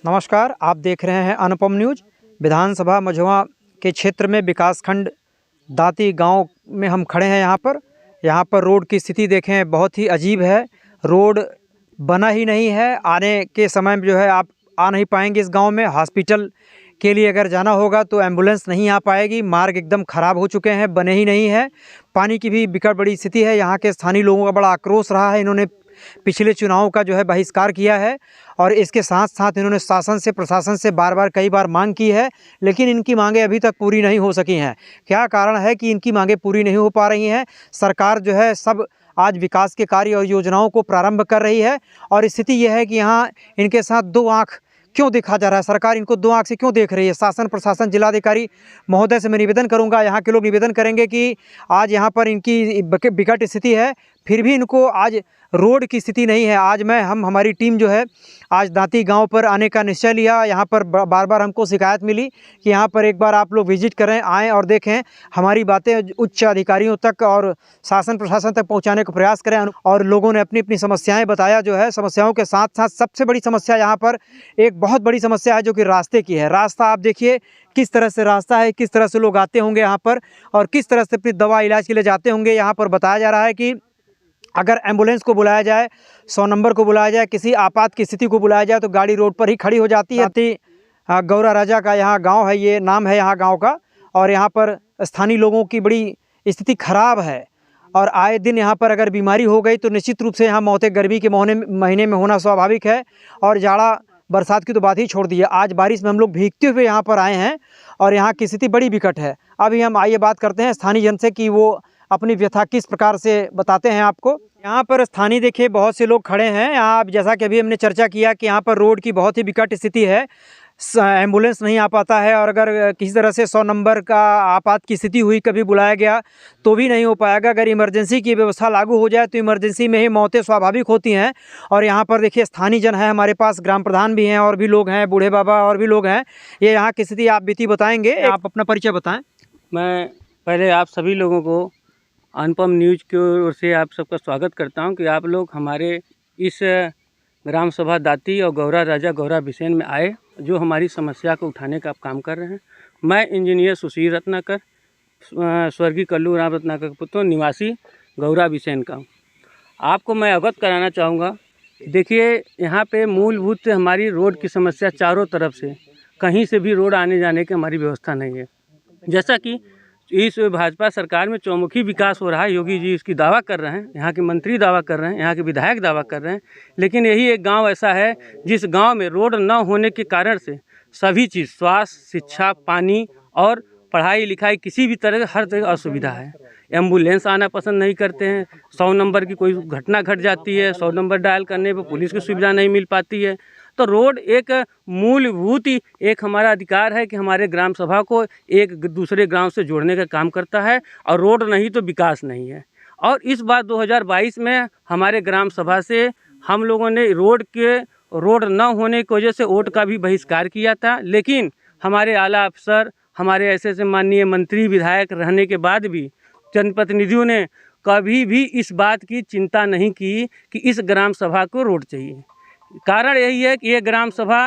नमस्कार, आप देख रहे हैं अनुपम न्यूज। विधानसभा मझुआ के क्षेत्र में विकासखंड दाती गांव में हम खड़े हैं। यहाँ पर रोड की स्थिति देखें, बहुत ही अजीब है। रोड बना ही नहीं है। आने के समय में जो है आप आ नहीं पाएंगे इस गांव में। हॉस्पिटल के लिए अगर जाना होगा तो एम्बुलेंस नहीं आ पाएगी। मार्ग एकदम ख़राब हो चुके हैं, बने ही नहीं है। पानी की भी विकट बड़ी स्थिति है। यहाँ के स्थानीय लोगों का बड़ा आक्रोश रहा है। इन्होंने पिछले चुनाव का जो है बहिष्कार किया है और इसके साथ साथ इन्होंने शासन से, प्रशासन से कई बार मांग की है, लेकिन इनकी मांगें अभी तक पूरी नहीं हो सकी हैं। क्या कारण है कि इनकी मांगें पूरी नहीं हो पा रही हैं? सरकार जो है सब आज विकास के कार्य और योजनाओं को प्रारंभ कर रही है और स्थिति यह है कि यहाँ इनके साथ दो आँख क्यों देखा जा रहा है? सरकार इनको दो आँख से क्यों देख रही है? शासन, प्रशासन, जिलाधिकारी महोदय से मैं निवेदन करूंगा, यहाँ के लोग निवेदन करेंगे कि आज यहाँ पर इनकी विकट स्थिति है, फिर भी इनको आज रोड की स्थिति नहीं है। आज हमारी टीम जो है आज दाती गांव पर आने का निश्चय लिया। यहाँ पर बार बार हमको शिकायत मिली कि यहाँ पर एक बार आप लोग विजिट करें, आएँ और देखें, हमारी बातें उच्च अधिकारियों तक और शासन प्रशासन तक पहुँचाने का प्रयास करें। और लोगों ने अपनी अपनी समस्याएं बताया जो है। समस्याओं के साथ साथ सबसे बड़ी समस्या यहाँ पर एक बहुत बड़ी समस्या है जो कि रास्ते की है। रास्ता आप देखिए किस तरह से रास्ता है, किस तरह से लोग आते होंगे यहाँ पर और किस तरह से अपनी दवा इलाज के लिए जाते होंगे। यहाँ पर बताया जा रहा है कि अगर एम्बुलेंस को बुलाया जाए, 100 नंबर को बुलाया जाए, किसी आपात की स्थिति को बुलाया जाए तो गाड़ी रोड पर ही खड़ी हो जाती है। गौरा राजा का यहाँ गांव है, ये नाम है यहाँ गांव का। और यहाँ पर स्थानीय लोगों की बड़ी स्थिति खराब है और आए दिन यहाँ पर अगर बीमारी हो गई तो निश्चित रूप से यहाँ मौतें गर्मी के महीने में होना स्वाभाविक है। और जाड़ा बरसात की तो बात ही छोड़ दी है। आज बारिश में हम लोग भीगते हुए यहाँ पर आए हैं और यहाँ की स्थिति बड़ी विकट है। अभी हम आइए बात करते हैं स्थानीय जन से कि वो अपनी व्यथा किस प्रकार से बताते हैं आपको। यहाँ पर स्थानीय देखिए बहुत से लोग खड़े हैं। यहाँ जैसा कि अभी हमने चर्चा किया कि यहाँ पर रोड की बहुत ही विकट स्थिति है, एम्बुलेंस नहीं आ पाता है और अगर किसी तरह से 100 नंबर का आपात की स्थिति हुई, कभी बुलाया गया तो भी नहीं हो पाएगा। अगर इमरजेंसी की व्यवस्था लागू हो जाए तो इमरजेंसी में ही मौतें स्वाभाविक होती हैं। और यहाँ पर देखिए स्थानीय जन है, हमारे पास ग्राम प्रधान भी हैं और भी लोग हैं, बूढ़े बाबा और भी लोग हैं। ये यहाँ की स्थिति आप बीती बताएँगे, आप अपना परिचय बताएँ। मैं पहले आप सभी लोगों को अनुपम न्यूज की ओर से आप सबका स्वागत करता हूं कि आप लोग हमारे इस ग्राम सभा दाती और गौरा राजा गौरा बिसेन में आए, जो हमारी समस्या को उठाने का आप काम कर रहे हैं। मैं इंजीनियर सुशील रत्नाकर, स्वर्गीय कल्लू राम रत्नाकर पुत्र, निवासी गौरा बिसेन का हूँ। आपको मैं अवगत कराना चाहूँगा। देखिए यहाँ पे मूलभूत हमारी रोड की समस्या चारों तरफ से, कहीं से भी रोड आने जाने की हमारी व्यवस्था नहीं है। जैसा कि इस भाजपा सरकार में चौमुखी विकास हो रहा है, योगी जी इसकी दावा कर रहे हैं, यहाँ के मंत्री दावा कर रहे हैं, यहाँ के विधायक दावा कर रहे हैं, लेकिन यही एक गांव ऐसा है जिस गांव में रोड न होने के कारण से सभी चीज़, स्वास्थ्य, शिक्षा, पानी और पढ़ाई लिखाई, किसी भी तरह हर तरह असुविधा है। एम्बुलेंस आना पसंद नहीं करते हैं। 100 नंबर की कोई घटना घट जाती है, 100 नंबर डायल करने पर पुलिस की सुविधा नहीं मिल पाती है। तो रोड एक मूलभूत एक हमारा अधिकार है कि हमारे ग्राम सभा को एक दूसरे गांव से जोड़ने का काम करता है और रोड नहीं तो विकास नहीं है। और इस बार 2022 में हमारे ग्राम सभा से हम लोगों ने रोड न होने की वजह से वोट का भी बहिष्कार किया था, लेकिन हमारे आला अफसर, हमारे ऐसे माननीय मंत्री, विधायक रहने के बाद भी जनप्रतिनिधियों ने कभी भी इस बात की चिंता नहीं की कि इस ग्राम सभा को रोड चाहिए। कारण यही है कि ये ग्राम सभा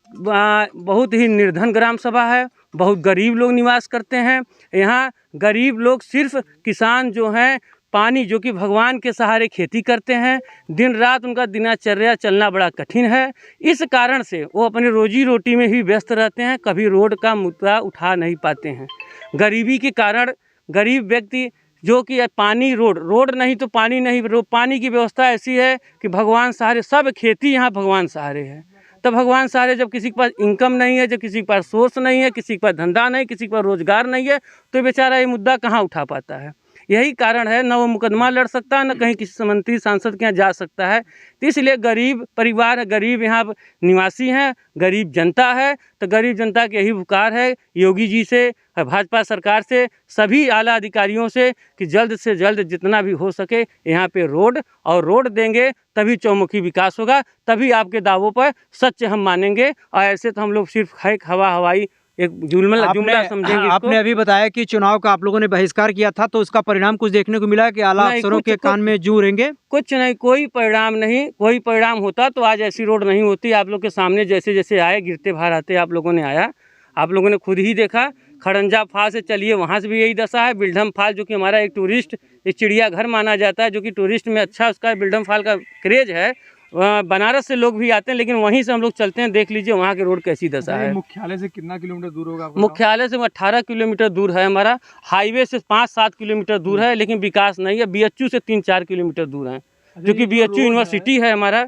बहुत ही निर्धन ग्राम सभा है, बहुत गरीब लोग निवास करते हैं। यहाँ गरीब लोग सिर्फ किसान जो हैं, पानी जो कि भगवान के सहारे खेती करते हैं, दिन रात उनका दिनचर्या चलना बड़ा कठिन है। इस कारण से वो अपनी रोजी रोटी में ही व्यस्त रहते हैं, कभी रोड का मुद्दा उठा नहीं पाते हैं। गरीबी के कारण गरीब व्यक्ति जो कि पानी, रोड नहीं तो पानी नहीं, पानी की व्यवस्था ऐसी है कि भगवान सहारे, सब खेती यहाँ भगवान सहारे है। तो भगवान सहारे जब किसी के पास इनकम नहीं है, जब किसी के पास सोर्स नहीं है, किसी के पास धंधा नहीं, किसी के पास रोजगार नहीं है, तो बेचारा ये मुद्दा कहाँ उठा पाता है। यही कारण है, न वो मुकदमा लड़ सकता है, न कहीं किसी मंत्री सांसद के यहाँ जा सकता है। तो इसलिए गरीब परिवार है, गरीब यहाँ निवासी हैं, गरीब जनता है। तो गरीब जनता की यही पुकार है योगी जी से, भाजपा सरकार से, सभी आला अधिकारियों से कि जल्द से जल्द जितना भी हो सके यहाँ पे रोड देंगे, तभी चौमुखी विकास होगा, तभी आपके दावों पर सच हम मानेंगे। और ऐसे तो हम लोग सिर्फ हवाई एक जुमला समझेंगे इसको। आपने अभी बताया कि चुनाव का आप लोगों ने बहिष्कार किया था, तो उसका परिणाम कुछ देखने को मिला कि आला नहीं, अफसरों के कान में जू रेंगे? कुछ नहीं, कोई परिणाम नहीं। कोई परिणाम होता तो आज ऐसी रोड नहीं होती। आप लोग के सामने जैसे जैसे आए, गिरते भार आते आप लोगों ने आया, आप लोगों ने खुद ही देखा। खड़ंजा फाल से चलिए, वहाँ से भी यही दशा है। बिल्डम फाल जो कि हमारा एक टूरिस्ट, एक चिड़ियाघर माना जाता है, जो कि टूरिस्ट में अच्छा उसका बिल्डम फाल का क्रेज है। बनारस से लोग भी आते हैं, लेकिन वहीं से हम लोग चलते हैं। देख लीजिए वहाँ की रोड कैसी दशा है। मुख्यालय से कितना किलोमीटर दूर होगा? मुख्यालय से 18 किलोमीटर दूर है हमारा। हाईवे से 5-7 किलोमीटर दूर है, लेकिन विकास नहीं है। BHU से 3-4 किलोमीटर दूर है, जो कि BHU यूनिवर्सिटी है हमारा।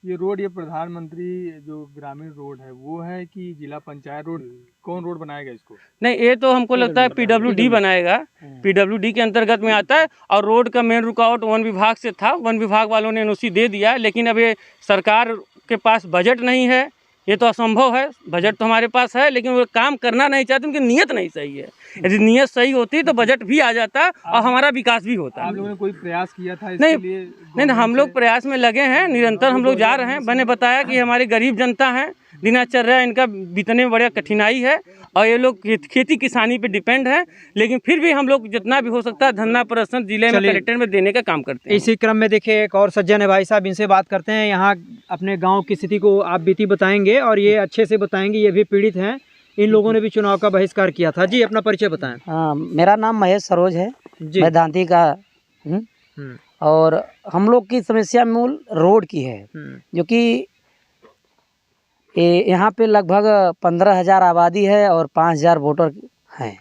ये रोड, ये प्रधानमंत्री जो ग्रामीण रोड है वो है कि जिला पंचायत रोड? कौन रोड बनाएगा इसको? नहीं, ये तो हमको लगता है PWD बनाएगा। PWD के अंतर्गत में आता है। और रोड का मेन रुकावट वन विभाग से था। वन विभाग वालों ने NOC दे दिया, लेकिन अब ये सरकार के पास बजट नहीं है। ये तो असंभव है। बजट तो हमारे पास है, लेकिन वो काम करना नहीं चाहते, उनकी नीयत नहीं सही है। यदि नीयत सही होती तो बजट भी आ जाता और हमारा विकास भी होता। आप लोगों ने कोई प्रयास किया था इसके लिए? नहीं, हम लोग प्रयास में लगे हैं, निरंतर हम लोग जा रहे हैं। मैंने बताया कि हमारी गरीब जनता है, दिनचर्या इनका बीतने में बड़ा कठिनाई है, और ये लोग खेती किसानी पे डिपेंड है। लेकिन फिर भी हम लोग जितना भी हो सकता है धरना प्रदर्शन जिले में, कलेक्टर में देने का काम करते हैं। इसी क्रम में देखिए एक और सज्जन है भाई साहब, इनसे बात करते हैं। यहाँ अपने गांव की स्थिति को आप बीती बताएंगे और ये अच्छे से बताएंगे। ये भी पीड़ित हैं, इन लोगों ने भी चुनाव का बहिष्कार किया था। जी, अपना परिचय बताएं। हाँ, मेरा नाम महेश सरोज है जी। मैं दांती का हूँ। और हम लोग की समस्या मूल रोड की है, जो कि यहाँ पे लगभग 15,000 आबादी है और 5,000 वोटर हैं।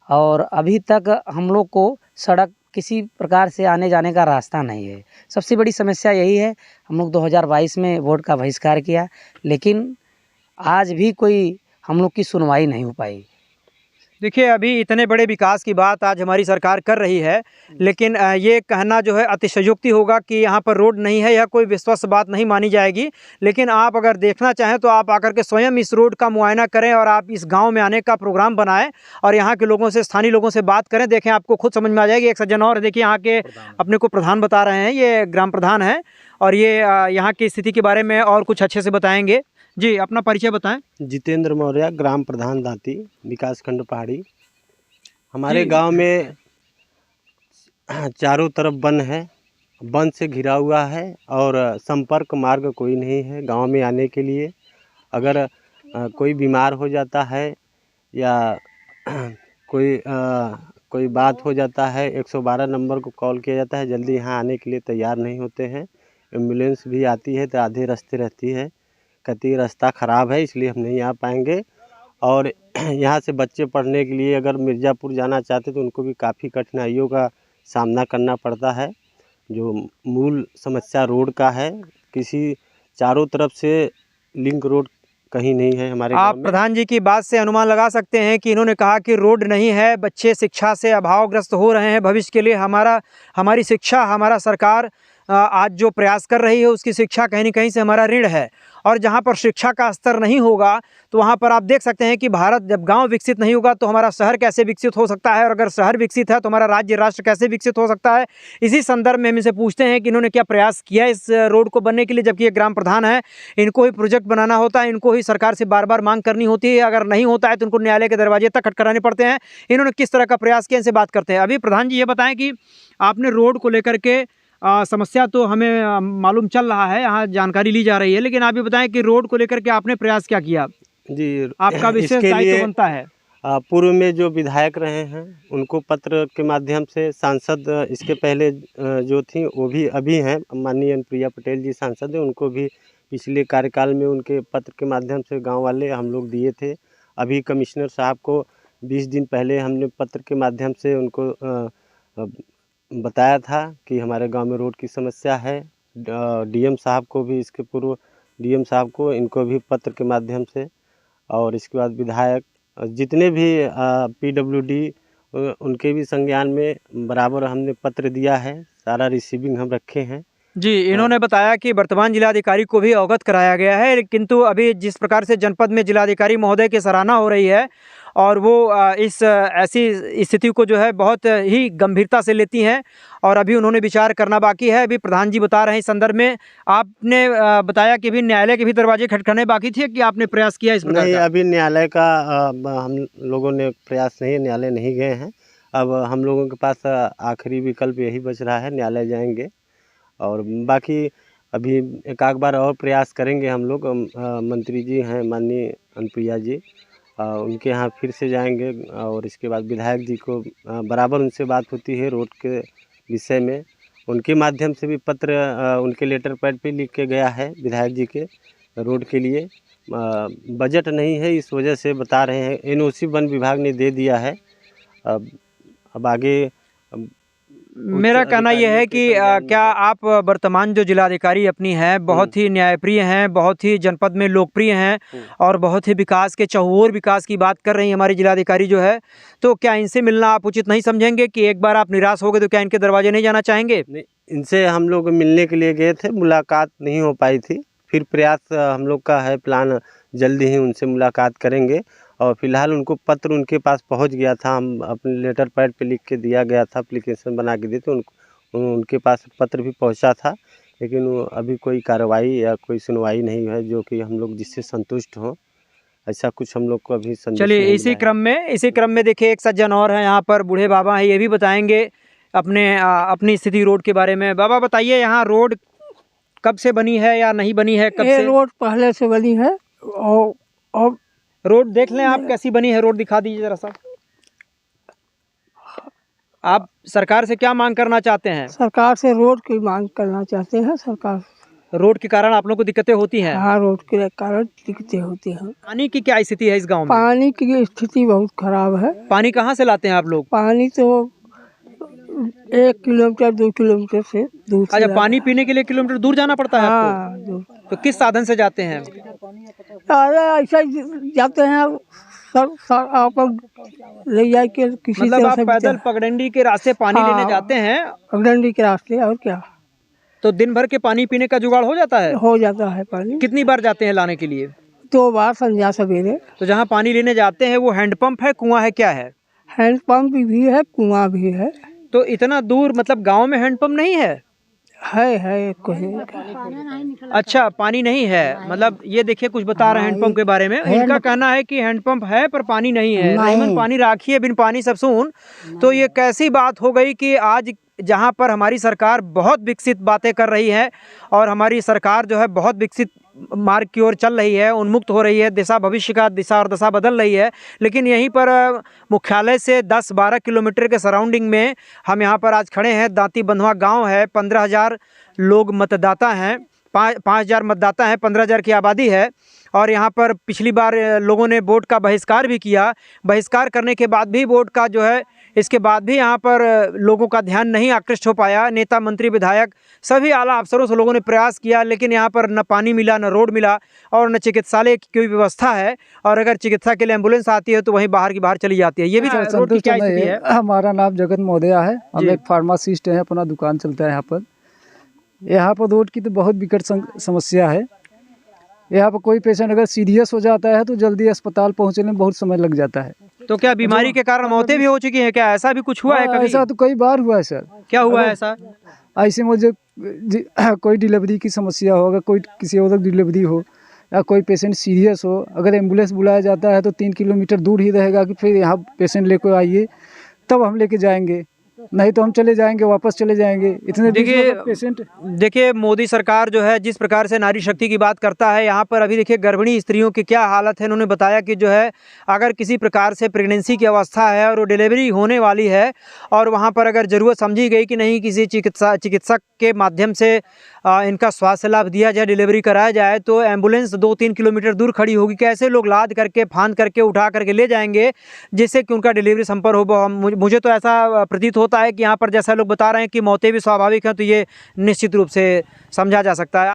और अभी तक हम लोग को सड़क किसी प्रकार से आने जाने का रास्ता नहीं है। सबसे बड़ी समस्या यही है। हम लोग 2022 में वोट का बहिष्कार किया, लेकिन आज भी कोई हम लोग की सुनवाई नहीं हो पाई। देखिए, अभी इतने बड़े विकास की बात आज हमारी सरकार कर रही है, लेकिन ये कहना जो है अतिशयोक्ति होगा कि यहाँ पर रोड नहीं है। यह कोई विश्वास बात नहीं मानी जाएगी। लेकिन आप अगर देखना चाहें तो आप आकर के स्वयं इस रोड का मुआयना करें और आप इस गांव में आने का प्रोग्राम बनाएं और यहाँ के लोगों से, स्थानीय लोगों से बात करें। देखें, आपको खुद समझ में आ जाएगी। एक सज्जन और देखिए, यहाँ के अपने को प्रधान बता रहे हैं, ये ग्राम प्रधान है और ये यहाँ की स्थिति के बारे में और कुछ अच्छे से बताएँगे। जी, अपना परिचय बताएं। जितेंद्र मौर्य, ग्राम प्रधान दाती, विकास खंड पहाड़ी। हमारे गांव में चारों तरफ वन है, वन से घिरा हुआ है और संपर्क मार्ग कोई नहीं है गांव में आने के लिए। अगर कोई बीमार हो जाता है या कोई बात हो जाता है, 112 नंबर को कॉल किया जाता है, जल्दी यहाँ आने के लिए तैयार नहीं होते हैं। एम्बुलेंस भी आती है तो आधे रास्ते रहती है, कहती रास्ता ख़राब है इसलिए हम नहीं आ पाएंगे। और यहाँ से बच्चे पढ़ने के लिए अगर मिर्ज़ापुर जाना चाहते तो उनको भी काफ़ी कठिनाइयों का सामना करना पड़ता है। जो मूल समस्या रोड का है, किसी चारों तरफ से लिंक रोड कहीं नहीं है हमारे गाँव आप में। प्रधान जी की बात से अनुमान लगा सकते हैं कि इन्होंने कहा कि रोड नहीं है, बच्चे शिक्षा से अभावग्रस्त हो रहे हैं। भविष्य के लिए हमारी शिक्षा, हमारा सरकार आज जो प्रयास कर रही है उसकी शिक्षा कहीं न कहीं से हमारा ऋण है। और जहाँ पर शिक्षा का स्तर नहीं होगा तो वहाँ पर आप देख सकते हैं कि भारत, जब गांव विकसित नहीं होगा तो हमारा शहर कैसे विकसित हो सकता है, और अगर शहर विकसित है तो हमारा राज्य राष्ट्र कैसे विकसित हो सकता है। इसी संदर्भ में हम इनसे पूछते हैं कि इन्होंने क्या प्रयास किया इस रोड को बनने के लिए, जबकि ये ग्राम प्रधान है, इनको ही प्रोजेक्ट बनाना होता है, इनको ही सरकार से बार बार मांग करनी होती है। अगर नहीं होता है तो उनको न्यायालय के दरवाजे तक खटखटाने पड़ते हैं। इन्होंने किस तरह का प्रयास किया, इनसे बात करते हैं। अभी प्रधान जी ये बताएं कि आपने रोड को लेकर के समस्या तो हमें मालूम चल रहा है, यहाँ जानकारी ली जा रही है, लेकिन आप ये बताएं कि रोड को लेकर के आपने प्रयास क्या किया? जी, आपका विशेष दायित्व बनता है। पूर्व में जो विधायक रहे हैं उनको पत्र के माध्यम से, सांसद इसके पहले जो थी वो भी अभी हैं, माननीय प्रिया पटेल जी सांसद हैं, उनको भी पिछले कार्यकाल में उनके पत्र के माध्यम से गांव वाले हम लोग दिए थे। अभी कमिश्नर साहब को 20 दिन पहले हमने पत्र के माध्यम से उनको बताया था कि हमारे गांव में रोड की समस्या है। DM साहब को भी, इसके पूर्व DM साहब को, इनको भी पत्र के माध्यम से, और इसके बाद विधायक जितने भी PWD उनके भी संज्ञान में बराबर हमने पत्र दिया है। सारा रिसीविंग हम रखे हैं। जी, इन्होंने बताया कि वर्तमान जिलाधिकारी को भी अवगत कराया गया है, किंतु अभी जिस प्रकार से जनपद में जिलाधिकारी महोदय की सराहना हो रही है और वो इस ऐसी स्थिति को जो है बहुत ही गंभीरता से लेती हैं और अभी उन्होंने विचार करना बाकी है। अभी प्रधान जी बता रहे हैं इस संदर्भ में, आपने बताया कि अभी न्यायालय के भी दरवाजे खटखटाने बाकी थे कि आपने प्रयास किया इस प्रकार नहीं, का? अभी न्यायालय का हम लोगों ने प्रयास नहीं, न्यायालय नहीं गए हैं। अब हम लोगों के पास आखिरी विकल्प यही बच रहा है, न्यायालय जाएंगे। और बाकी अभी एक आध बार और प्रयास करेंगे हम लोग। मंत्री जी हैं माननीय अनुप्रिया जी, उनके यहाँ फिर से जाएंगे और इसके बाद विधायक जी को बराबर उनसे बात होती है रोड के विषय में। उनके माध्यम से भी पत्र उनके लेटर पैड पे लिख के गया है विधायक जी के रोड के लिए। बजट नहीं है इस वजह से बता रहे हैं, एनओसी वन विभाग ने दे दिया है। अब आगे मेरा कहना यह है कि क्या आप वर्तमान जो जिलाधिकारी अपनी हैं बहुत ही न्यायप्रिय हैं, बहुत ही जनपद में लोकप्रिय हैं और बहुत ही विकास के चहुओर विकास की बात कर रही हैं हमारी जिलाधिकारी जो है, तो क्या इनसे मिलना आप उचित नहीं समझेंगे कि एक बार आप निराश हो गए तो क्या इनके दरवाजे नहीं जाना चाहेंगे? नहीं, इनसे हम लोग मिलने के लिए गए थे, मुलाकात नहीं हो पाई थी। फिर प्रयास हम लोग का है, प्लान जल्दी ही उनसे मुलाकात करेंगे। और फिलहाल उनको पत्र उनके पास पहुंच गया था, हम अपने लेटर पैड पे लिख के दिया गया था, एप्लीकेशन बना के दिए थे उनके पास पत्र भी पहुंचा था, लेकिन अभी कोई कार्रवाई या कोई सुनवाई नहीं है जो कि हम लोग जिससे संतुष्ट हों। ऐसा कुछ हम लोग को अभी संदेश चलिए नहीं इसी मिला है। क्रम में देखिए एक सज्जन और हैं यहाँ पर, बूढ़े बाबा हैं, ये भी बताएंगे अपनी स्थिति रोड के बारे में। बाबा बताइए, यहाँ रोड कब से बनी है या नहीं बनी है? कब ये से रोड पहले से बनी है और रोड देख लें आप कैसी बनी है, रोड दिखा दीजिए जरा सा। आप सरकार से क्या मांग करना चाहते हैं? सरकार से रोड की मांग करना चाहते हैं। सरकार रोड के कारण आप लोगों को दिक्कतें होती हैं? हाँ, रोड के कारण दिक्कतें होती हैं। पानी की क्या स्थिति है इस गांव में? पानी की स्थिति बहुत खराब है। पानी कहाँ से लाते हैं आप लोग? पानी तो 1 किलोमीटर 2 किलोमीटर से दूर से अच्छा, पानी पीने के लिए किलोमीटर दूर जाना पड़ता है आपको? हाँ, दूर। तो किस साधन से जाते हैं? अरे ऐसा ही जाते हैं, सर आप ले जाए के किसी मतलब आप से पैदल पगडंडी के रास्ते पानी हाँ। लेने जाते हैं, पगडंडी के रास्ते, और क्या तो दिन भर के पानी पीने का जुगाड़ हो जाता है? हो जाता है। पानी कितनी बार जाते हैं लाने के लिए? 2 बार, संध्या सवेरे। तो जहाँ पानी लेने जाते हैं वो हैंडपंप है, कुआं है, क्या है? हैंडपंप भी है, कुआं भी है। तो इतना दूर मतलब गांव में हैंडपंप नहीं है? है कोई। अच्छा, पानी नहीं है, मतलब ये देखिए कुछ बता रहे हैं हैंडपंप के बारे में। इनका कहना है कि हैंडपंप है पर पानी नहीं है। रहीमन पानी राखिए बिन पानी सब सून। तो ये कैसी बात हो गई कि आज जहां पर हमारी सरकार बहुत विकसित बातें कर रही है और हमारी सरकार जो है बहुत विकसित मार्ग की ओर चल रही है, उन्मुक्त हो रही है, दिशा भविष्य का दिशा और दशा बदल रही है, लेकिन यहीं पर मुख्यालय से 10-12 किलोमीटर के सराउंडिंग में हम यहाँ पर आज खड़े हैं। दांती बंधवा गांव है, 15,000 लोग मतदाता हैं, 5,000 मतदाता हैं, 15,000 की आबादी है। और यहाँ पर पिछली बार लोगों ने वोट का बहिष्कार भी किया। बहिष्कार करने के बाद भी वोट का जो है, इसके बाद भी यहाँ पर लोगों का ध्यान नहीं आकृष्ट हो पाया। नेता, मंत्री, विधायक, सभी आला अफसरों से लोगों ने प्रयास किया, लेकिन यहाँ पर न पानी मिला, न रोड मिला और न चिकित्सालय की कोई व्यवस्था है। और अगर चिकित्सा के लिए एम्बुलेंस आती है तो वहीं बाहर की बाहर चली जाती है। ये भी रोड की क्या स्थिति है? हमारा नाम जगत मौर्या है, हम एक फार्मासिस्ट हैं, अपना दुकान चलता है यहाँ पर रोड की तो बहुत विकट समस्या है। यहाँ पर कोई पेशेंट अगर सीरियस हो जाता है तो जल्दी अस्पताल पहुँचने में बहुत समय लग जाता है। तो क्या बीमारी के कारण मौतें भी हो चुकी हैं? क्या ऐसा भी कुछ हुआ है कभी? ऐसा तो कई बार हुआ है सर। क्या हुआ है ऐसा? ऐसे मुझे कोई डिलीवरी की समस्या हो, अगर कोई किसी और डिलीवरी हो या कोई पेशेंट सीरियस हो, अगर एम्बुलेंस बुलाया जाता है तो 3 किलोमीटर दूर ही रहेगा कि फिर यहाँ पेशेंट लेकर आइए, तब हम लेके जाएंगे, नहीं तो हम चले जाएंगे, वापस चले जाएंगे। इतने देखिए मोदी सरकार जो है जिस प्रकार से नारी शक्ति की बात करता है, यहाँ पर अभी देखिए गर्भिणी स्त्रियों की क्या हालत है। उन्होंने बताया कि जो है अगर किसी प्रकार से प्रेगनेंसी की अवस्था है और वो डिलीवरी होने वाली है और वहाँ पर अगर ज़रूरत समझी गई कि नहीं किसी चिकित्सक के माध्यम से इनका स्वास्थ्य लाभ दिया जाए, डिलीवरी कराया जाए, तो एम्बुलेंस 2-3 किलोमीटर दूर खड़ी होगी। कैसे लोग लाद करके, फांद करके, उठा करके ले जाएंगे जिससे कि उनका डिलीवरी संपन्न हो। मुझे तो ऐसा प्रतीत होता है कि यहाँ पर जैसा लोग बता रहे हैं कि मौतें भी स्वाभाविक हैं, तो ये निश्चित रूप से समझा जा सकता है।